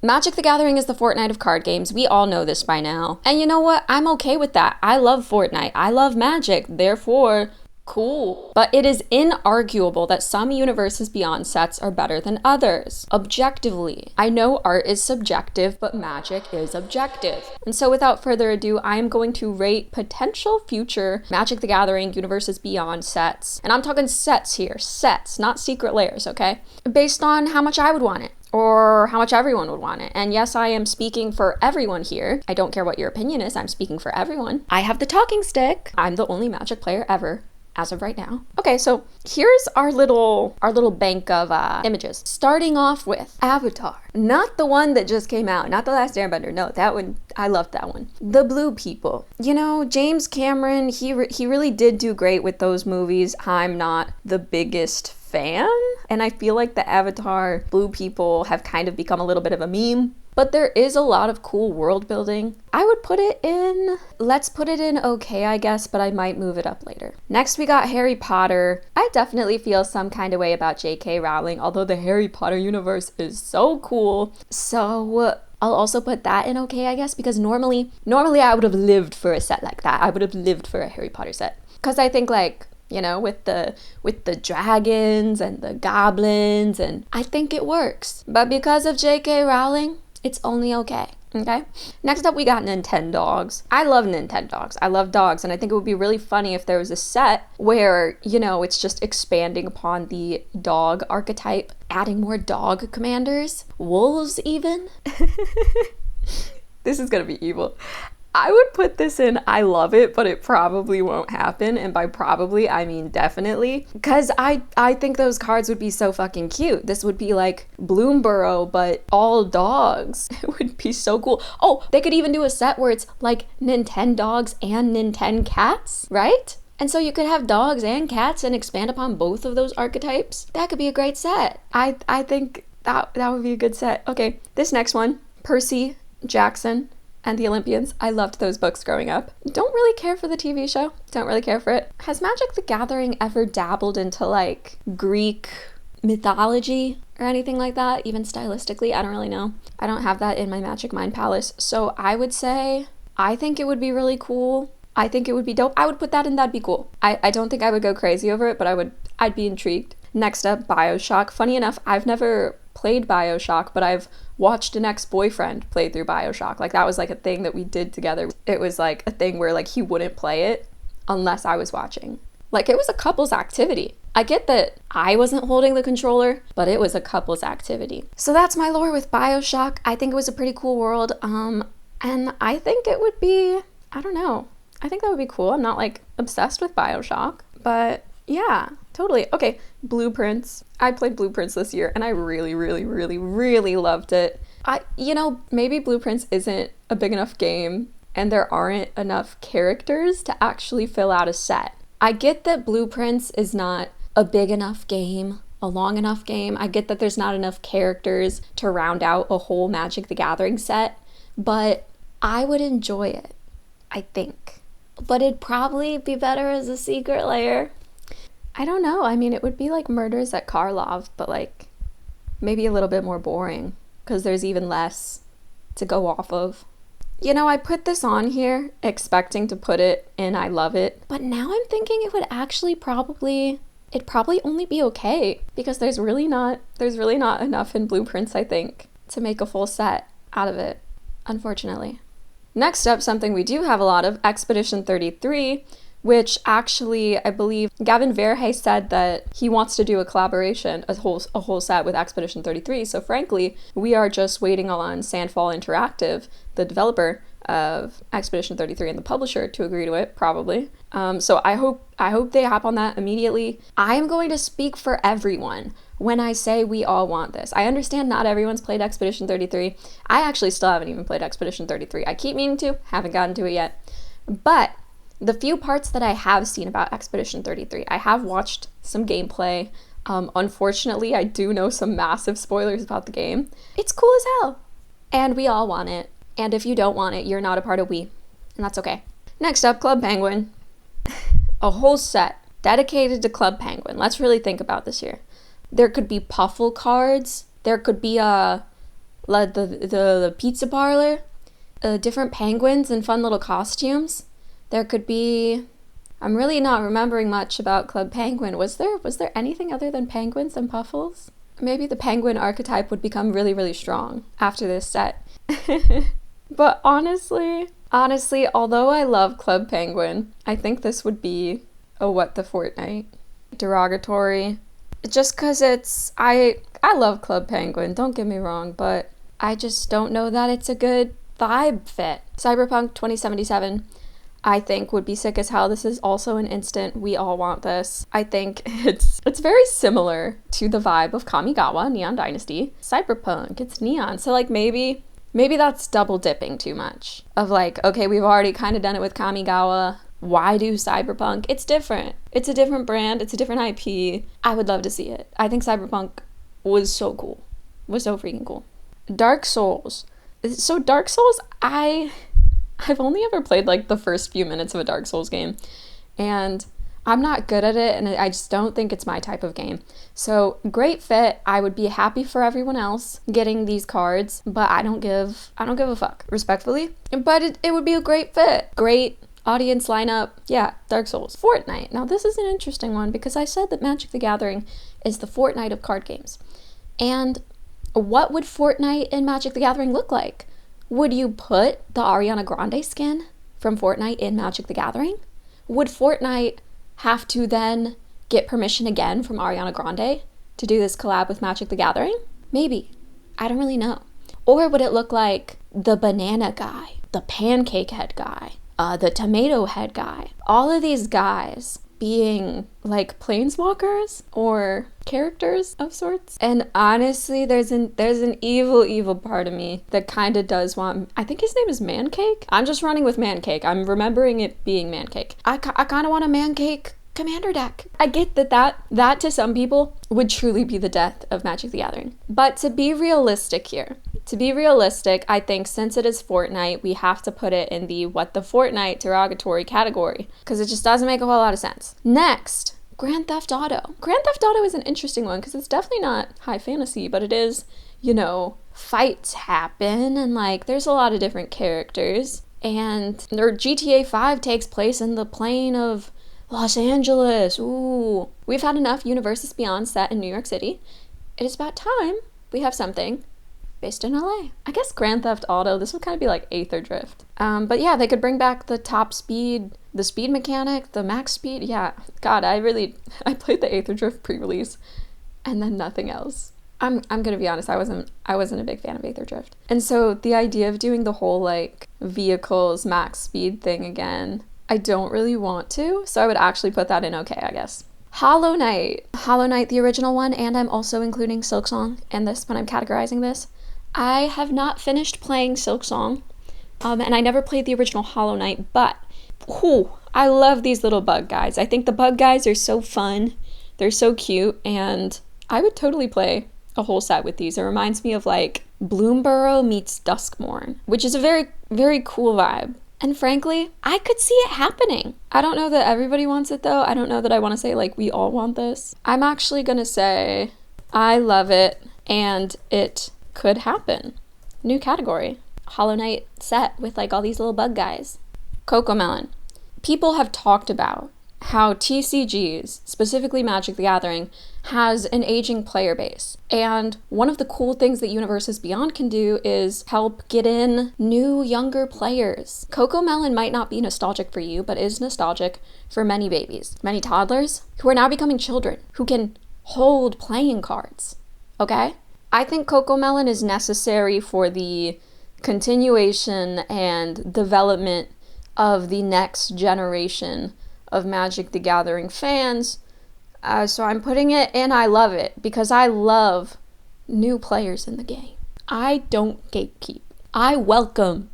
Magic the Gathering is the Fortnite of card games. We all know this by now. And you know what? I'm okay with that. I love Fortnite. I love Magic. Therefore, cool. But it is inarguable that some Universes Beyond sets are better than others, objectively. I know art is subjective, but Magic is objective. And so without further ado, I am going to rate potential future Magic the Gathering Universes Beyond sets. And I'm talking sets here, sets, not secret layers, okay? Based on how much I would want it, or how much everyone would want it. And yes, I am speaking for everyone here. I don't care what your opinion is, I'm speaking for everyone. I have the talking stick. I'm the only Magic player ever, as of right now. Okay, so here's our little bank of images. Starting off with Avatar. Not the one that just came out, not The Last Airbender. No, that one, I loved that one. The Blue People. You know, James Cameron, he really did do great with those movies. I'm not the biggest fan, and I feel like the Avatar Blue People have kind of become a little bit of a meme. But there is a lot of cool world building. I would put it in, let's put it in okay, I guess, but I might move it up later. Next, we got Harry Potter. I definitely feel some kind of way about J.K. Rowling, although the Harry Potter universe is so cool. So I'll also put that in okay, I guess, because normally I would have lived for a set like that. I would have lived for a Harry Potter set. Because I think, like, you know, with the dragons and the goblins, and I think it works. But because of J.K. Rowling, it's only okay. Next up, we got Nintendogs. I love Nintendogs. I love dogs, and I think it would be really funny if there was a set where, you know, it's just expanding upon the dog archetype, adding more dog commanders, wolves even. This is gonna be evil. I would put this in I love it, but it probably won't happen. And by probably, I mean definitely. Because I think those cards would be so fucking cute. This would be like Bloomborough, but all dogs. It would be so cool. Oh, they could even do a set where it's like Nintendogs and Nintendcats, right? And so you could have dogs and cats and expand upon both of those archetypes. That could be a great set. I think that would be a good set. Okay, this next one, Percy Jackson and the Olympians. I loved those books growing up. Don't really care for the TV show. Don't really care for it. Has Magic the Gathering ever dabbled into like Greek mythology or anything like that? Even stylistically, I don't really know. I don't have that in my Magic Mind Palace. So I would say, I think it would be really cool. I think it would be dope. I would put that in, that'd be cool. I don't think I would go crazy over it, but I'd be intrigued. Next up, BioShock. Funny enough, I've never played BioShock, but I've watched an ex-boyfriend play through BioShock. Like, that was like a thing that we did together. It was like a thing where like he wouldn't play it unless I was watching. Like, it was a couple's activity. I get that I wasn't holding the controller, but it was a couple's activity. So that's my lore with BioShock. I think it was a pretty cool world. And I think it would be, I don't know. I think that would be cool. I'm not like obsessed with BioShock, but yeah, totally. Okay, Blueprints. I played Blueprints this year and I really, really, really, really loved it. You know, maybe Blueprints isn't a big enough game and there aren't enough characters to actually fill out a set. I get that Blueprints is not a big enough game, a long enough game. I get that there's not enough characters to round out a whole Magic the Gathering set, but I would enjoy it, I think. But it'd probably be better as a secret layer. I don't know. I mean, it would be like Murders at Karlov, but like maybe a little bit more boring because there's even less to go off of. You know, I put this on here expecting to put it in I love it, but now I'm thinking it would actually it'd probably only be okay because there's really not enough in Blueprints, I think, to make a full set out of it, unfortunately. Next up, something we do have a lot of, Expedition 33, which actually, I believe Gavin Verhey said that he wants to do a collaboration, a whole set with Expedition 33. So frankly, we are just waiting on Sandfall Interactive, the developer of Expedition 33 and the publisher, to agree to it, probably. So I hope they hop on that immediately. I am going to speak for everyone when I say we all want this. I understand not everyone's played Expedition 33. I actually still haven't even played Expedition 33. I keep meaning to, haven't gotten to it yet. But the few parts that I have seen about Expedition 33, I have watched some gameplay. Unfortunately, I do know some massive spoilers about the game. It's cool as hell. And we all want it. And if you don't want it, you're not a part of we. And that's okay. Next up, Club Penguin. A whole set dedicated to Club Penguin. Let's really think about this here. There could be Puffle cards. There could be a the pizza parlor, different penguins and fun little costumes. There could be... I'm really not remembering much about Club Penguin. Was there anything other than penguins and puffles? Maybe the penguin archetype would become really, really strong after this set. But honestly, although I love Club Penguin, I think this would be a what the Fortnite. Derogatory. Just because I love Club Penguin, don't get me wrong, but I just don't know that it's a good vibe fit. Cyberpunk 2077, I think would be sick as hell. This is also an instant we all want this. I think it's very similar to the vibe of Kamigawa, Neon Dynasty. Cyberpunk, it's neon. So like maybe that's double dipping too much. Of like, okay, we've already kind of done it with Kamigawa. Why do Cyberpunk? It's different. It's a different brand. It's a different IP. I would love to see it. I think Cyberpunk was so cool. Was so freaking cool. Dark Souls. So Dark Souls, I've only ever played like the first few minutes of a Dark Souls game, and I'm not good at it, and I just don't think it's my type of game. So great fit. I would be happy for everyone else getting these cards, but I don't give a fuck, respectfully. But it would be a great fit. Great audience lineup. Yeah, Dark Souls. Fortnite. Now this is an interesting one because I said that Magic the Gathering is the Fortnite of card games. And what would Fortnite and Magic the Gathering look like? Would you put the Ariana Grande skin from Fortnite in Magic the Gathering? Would Fortnite have to then get permission again from Ariana Grande to do this collab with Magic the Gathering? Maybe. I don't really know. Or would it look like the banana guy, the pancake head guy, the tomato head guy? All of these guys being like planeswalkers or characters of sorts. And honestly, there's an evil part of me that kind of does want, I think his name is Mancake. I'm just running with Mancake. I'm remembering it being Mancake. I kind of want a Mancake commander deck. I get that to some people would truly be the death of Magic the Gathering. But to be realistic here, I think since it is Fortnite, we have to put it in the what the Fortnite derogatory category because it just doesn't make a whole lot of sense. Next, Grand Theft Auto. Grand Theft Auto is an interesting one because it's definitely not high fantasy, but it is, fights happen and like there's a lot of different characters. And their GTA 5 takes place in the plane of Los Angeles. Ooh. We've had enough Universes Beyond set in New York City. It is about time we have something based in LA. I guess Grand Theft Auto, this would kind of be like Aether Drift. But yeah, they could bring back the top speed, the speed mechanic, the max speed. Yeah, God, I played the Aether Drift pre-release and then nothing else. I'm gonna be honest, I wasn't a big fan of Aether Drift. And so the idea of doing the whole like vehicles max speed thing again, I don't really want to, so I would actually put that in okay, I guess. Hollow Knight, the original one, and I'm also including Silksong in this when I'm categorizing this. I have not finished playing Silksong, and I never played the original Hollow Knight, but I love these little bug guys. I think the bug guys are so fun, they're so cute, and I would totally play a whole set with these. It reminds me of like Bloomborough meets Duskmorn, which is a very, very cool vibe. And frankly, I could see it happening. I don't know that everybody wants it though. I don't know that I want to say like we all want this. I'm actually gonna say I love it and it could happen. New category. Hollow Knight set with like all these little bug guys. Cocomelon. People have talked about how TCGs, specifically Magic the Gathering, has an aging player base. And one of the cool things that Universes Beyond can do is help get in new, younger players. Cocomelon might not be nostalgic for you, but is nostalgic for many babies, many toddlers who are now becoming children, who can hold playing cards, okay? I think Cocomelon is necessary for the continuation and development of the next generation of Magic the Gathering fans. So I'm putting it in I love it because I love new players in the game. I don't gatekeep. I welcome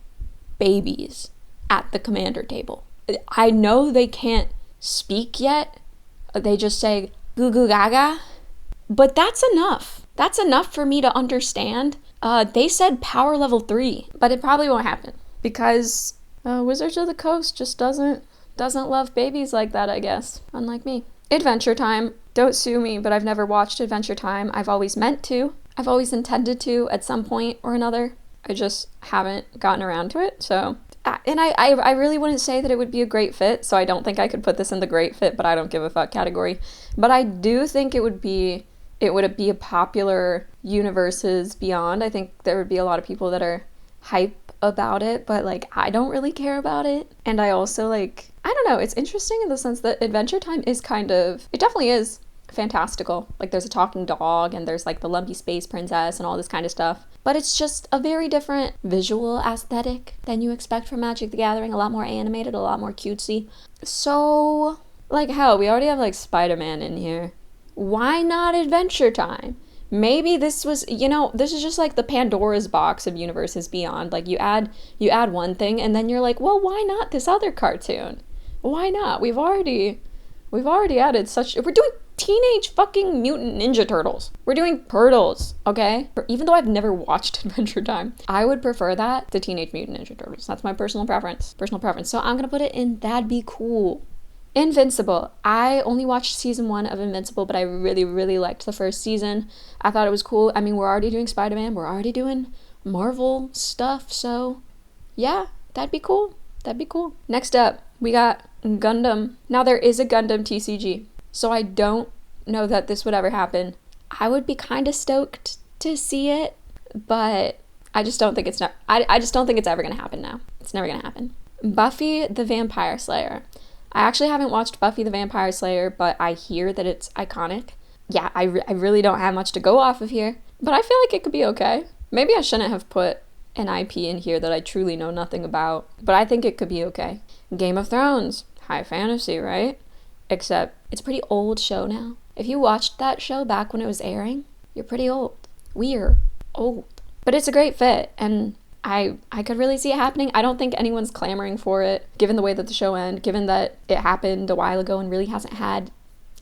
babies at the commander table. I know they can't speak yet. They just say goo goo gaga. But that's enough. That's enough for me to understand. They said power level 3, but it probably won't happen because Wizards of the Coast just doesn't love babies like that, I guess. Unlike me. Adventure Time. Don't sue me, but I've never watched Adventure Time. I've always meant to. I've always intended to at some point or another. I just haven't gotten around to it. So, and I really wouldn't say that it would be a great fit. So I don't think I could put this in the great fit, but I don't give a fuck category. But I do think it would be a popular Universes Beyond. I think there would be a lot of people that are hype about it, but like I don't really care about it. And I also like, I don't know, it's interesting in the sense that Adventure Time is it definitely is fantastical. Like there's a talking dog and there's like the lumpy space princess and all this kind of stuff. But it's just a very different visual aesthetic than you expect from Magic the Gathering. A lot more animated, a lot more cutesy. So, like hell, we already have like Spider-Man in here. Why not Adventure Time? Maybe this was, this is just like the Pandora's box of Universes Beyond. Like you add one thing and then you're like, well, why not this other cartoon? Why not? We've already added we're doing Teenage fucking Mutant Ninja Turtles. We're doing Turtles, okay? Even though I've never watched Adventure Time, I would prefer that to Teenage Mutant Ninja Turtles. That's my personal preference. So I'm gonna put it in That'd Be Cool. Invincible. I only watched season 1 of Invincible, but I really, really liked the first season. I thought it was cool. I mean, we're already doing Spider-Man. We're already doing Marvel stuff. So, yeah, that'd be cool. Next up, we got Gundam. Now, there is a Gundam TCG, so I don't know that this would ever happen. I would be kind of stoked to see it, but I just don't think it's I just don't think it's ever going to happen now. It's never going to happen. Buffy the Vampire Slayer. I actually haven't watched Buffy the Vampire Slayer, but I hear that it's iconic. Yeah, I really don't have much to go off of here, but I feel like it could be okay. Maybe I shouldn't have put an IP in here that I truly know nothing about, but I think it could be okay. Game of Thrones. High fantasy, right? Except it's a pretty old show now. If you watched that show back when it was airing, you're pretty old. We're old. But it's a great fit, and I could really see it happening. I don't think anyone's clamoring for it, given the way that the show ended, given that it happened a while ago and really hasn't had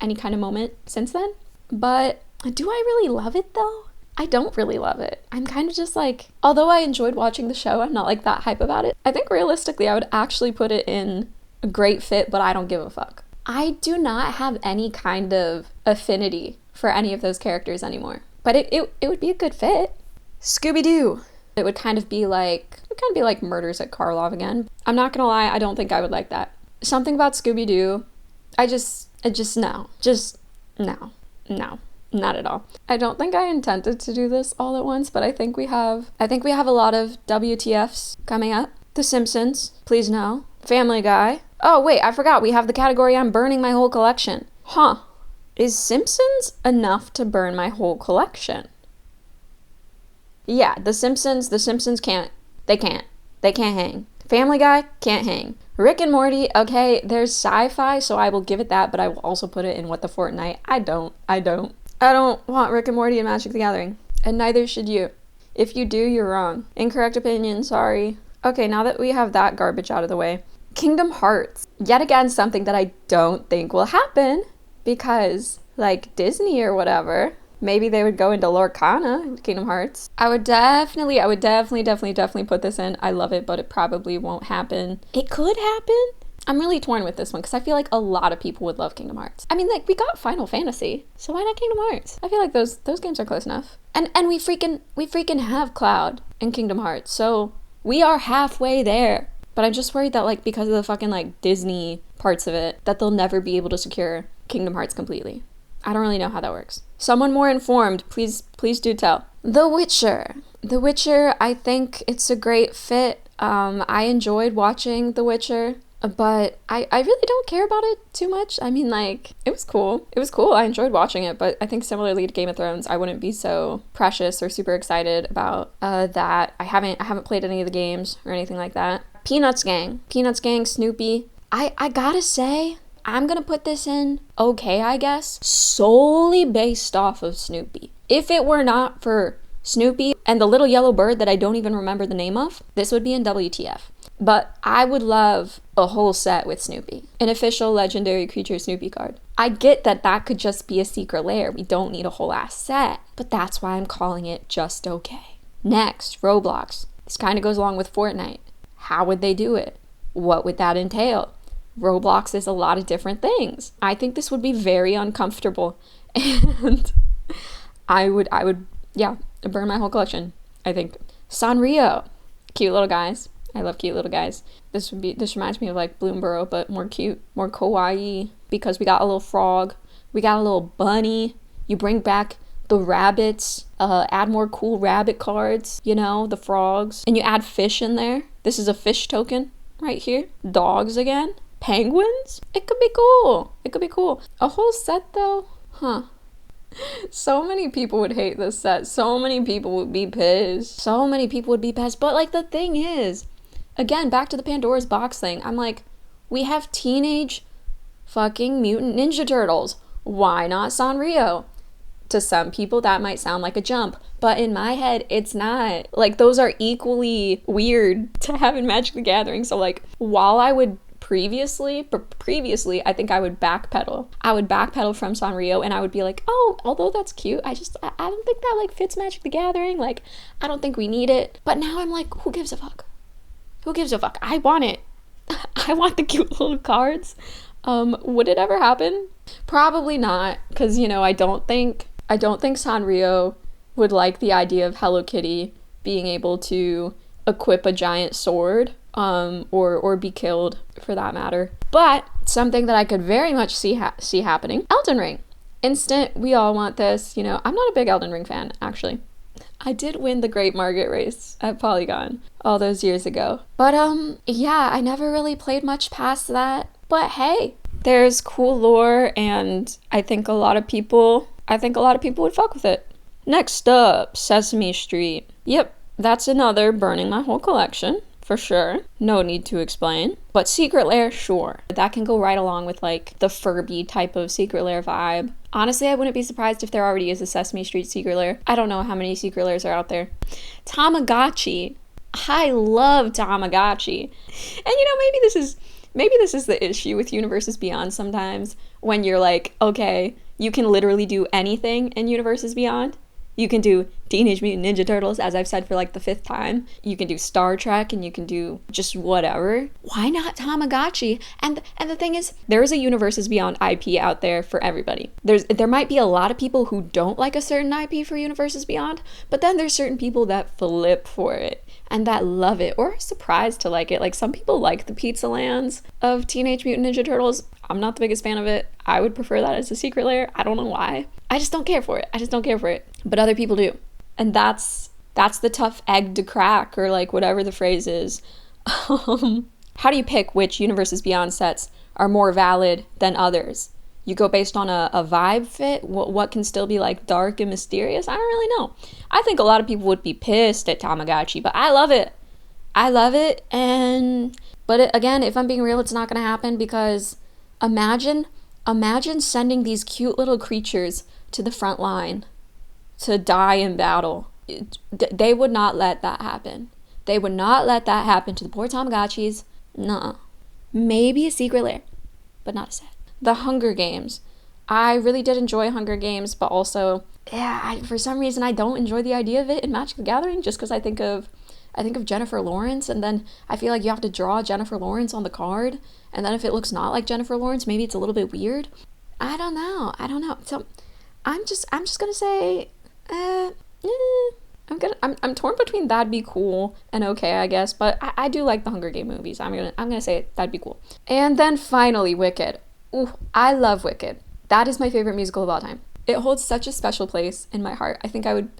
any kind of moment since then. But do I really love it, though? I don't really love it. I'm kind of just like, although I enjoyed watching the show, I'm not like that hype about it. I think realistically, I would actually put it in a great fit, but I don't give a fuck. I do not have any kind of affinity for any of those characters anymore. But it would be a good fit. Scooby-Doo. It would kind of be like Murders at Karlov again. I'm not gonna lie, I don't think I would like that. Something about Scooby-Doo, no, not at all. I don't think I intended to do this all at once, but I think we have a lot of WTFs coming up. The Simpsons, please no. Family Guy. Oh wait, I forgot, we have the category I'm burning my whole collection. Huh. Is Simpsons enough to burn my whole collection? Yeah, The Simpsons can't hang. Family Guy can't hang. Rick and Morty, okay, there's sci-fi, so I will give it that, but I will also put it in What the Fortnite. I don't want Rick and Morty in Magic the Gathering, and neither should you. If you do, you're wrong. Incorrect opinion, sorry. Okay, now that we have that garbage out of the way, Kingdom Hearts. Yet again, something that I don't think will happen, because, like, Disney or whatever, maybe they would go into Lorcana, Kingdom Hearts. I would definitely put this in. I love it, but it probably won't happen. It could happen. I'm really torn with this one because I feel like a lot of people would love Kingdom Hearts. I mean, like, we got Final Fantasy, so why not Kingdom Hearts? I feel like those games are close enough. And we freaking have Cloud in Kingdom Hearts, so we are halfway there. But I'm just worried that, like, because of the fucking, like, Disney parts of it, that they'll never be able to secure Kingdom Hearts completely. I don't really know how that works. Someone more informed, please do tell. The Witcher. The Witcher, I think it's a great fit. I enjoyed watching The Witcher, but I really don't care about it too much. I mean, like, it was cool. I enjoyed watching it, but I think similarly to Game of Thrones, I wouldn't be so precious or super excited about that. I haven't played any of the games or anything like that. Peanuts Gang, Snoopy. I gotta say, I'm gonna put this in okay, I guess, solely based off of Snoopy. If it were not for Snoopy and the little yellow bird that I don't even remember the name of, this would be in WTF. But I would love a whole set with Snoopy, an official legendary creature Snoopy card. I get that that could just be a secret lair. We don't need a whole ass set, but that's why I'm calling it just okay. Next, Roblox. This kind of goes along with Fortnite. How would they do it? What would that entail? Roblox is a lot of different things. I think this would be very uncomfortable, and I would Yeah, burn my whole collection, I think. Sanrio. Cute little guys. I love cute little guys. This reminds me of like Bloomborough, but more cute, more kawaii, because we got a little frog, we got a little bunny. You bring back the rabbits, add more cool rabbit cards, you know, the frogs, and you add fish in there. This is a fish token right here. Dogs again. Penguins? It could be cool. It could be cool. A whole set though? Huh. So many people would hate this set. So many people would be pissed. So many people would be pissed. But like the thing is, again, back to the Pandora's box thing. I'm like, we have Teenage fucking Mutant Ninja Turtles. Why not Sanrio? To some people that might sound like a jump, but in my head it's not. Like those are equally weird to have in Magic the Gathering. So like while I would previously I think I would backpedal. I would backpedal from Sanrio and I would be like, oh, although that's cute, I don't think that like fits Magic the Gathering. Like I don't think we need it. But now I'm like, who gives a fuck? Who gives a fuck? I want it. I want the cute little cards. Would it ever happen? Probably not, because you know, I don't think Sanrio would like the idea of Hello Kitty being able to equip a giant sword, or be killed for that matter. But something that I could very much see happening, Elden Ring. Instant, we all want this. You know, I'm not a big Elden Ring fan, actually. I did win the Great Market Race at Polygon all those years ago. But yeah, I never really played much past that. But hey, there's cool lore, and I think a lot of people would fuck with it. Next up, Sesame Street. Yep, that's another burning my whole collection, for sure. No need to explain. But Secret Lair, sure. That can go right along with like the Furby type of Secret Lair vibe. Honestly, I wouldn't be surprised if there already is a Sesame Street Secret Lair. I don't know how many Secret Lairs are out there. Tamagotchi. I love Tamagotchi. And you know, maybe this is the issue with Universes Beyond sometimes, when you're like, okay, you can literally do anything in Universes Beyond. You can do Teenage Mutant Ninja Turtles, as I've said for like the 5th time. You can do Star Trek, and you can do just whatever. Why not Tamagotchi? And the thing is, there is a Universes Beyond IP out there for everybody. There might be a lot of people who don't like a certain IP for Universes Beyond, but then there's certain people that flip for it and that love it, or are surprised to like it. Like some people like the Pizza Lands of Teenage Mutant Ninja Turtles. I'm not the biggest fan of it. I would prefer that as a Secret Lair. I don't know why. I just don't care for it. But other people do. And that's the tough egg to crack, or like whatever the phrase is. How do you pick which Universes Beyond sets are more valid than others? You go based on a vibe fit? What can still be like dark and mysterious? I don't really know. I think a lot of people would be pissed at Tamagotchi, but I love it. But again, if I'm being real, it's not going to happen, because imagine sending these cute little creatures to the front line to die in battle. They would not let that happen. They would not let that happen to the poor Tamagotchis. Nuh-uh. Maybe a Secret Lair, but not a set. The Hunger Games. I really did enjoy Hunger Games, but also, for some reason, I don't enjoy the idea of it in Magic the Gathering, just because I think of Jennifer Lawrence, and then I feel like you have to draw Jennifer Lawrence on the card, and then if it looks not like Jennifer Lawrence, maybe it's a little bit weird. I don't know. So I'm just gonna say, I'm torn between that'd be cool and okay, I guess, but I do like the Hunger Game movies. I'm gonna say that'd be cool. And then finally, Wicked. Ooh, I love Wicked. That is my favorite musical of all time. It holds such a special place in my heart. I think I would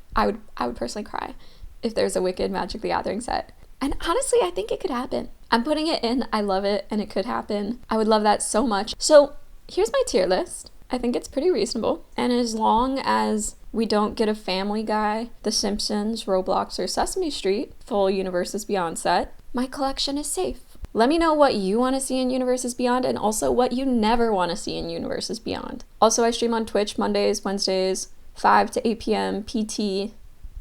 personally cry if there's a Wicked Magic the Gathering set. And honestly, I think it could happen. I'm putting it in. I love it, and it could happen. I would love that so much. So here's my tier list. I think it's pretty reasonable. And as long as we don't get a Family Guy, The Simpsons, Roblox, or Sesame Street full Universes Beyond set, my collection is safe. Let me know what you want to see in Universes Beyond, and also what you never want to see in Universes Beyond. Also, I stream on Twitch Mondays, Wednesdays, 5 to 8 p.m. PT,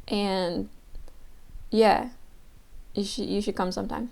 and yeah, you should come sometime.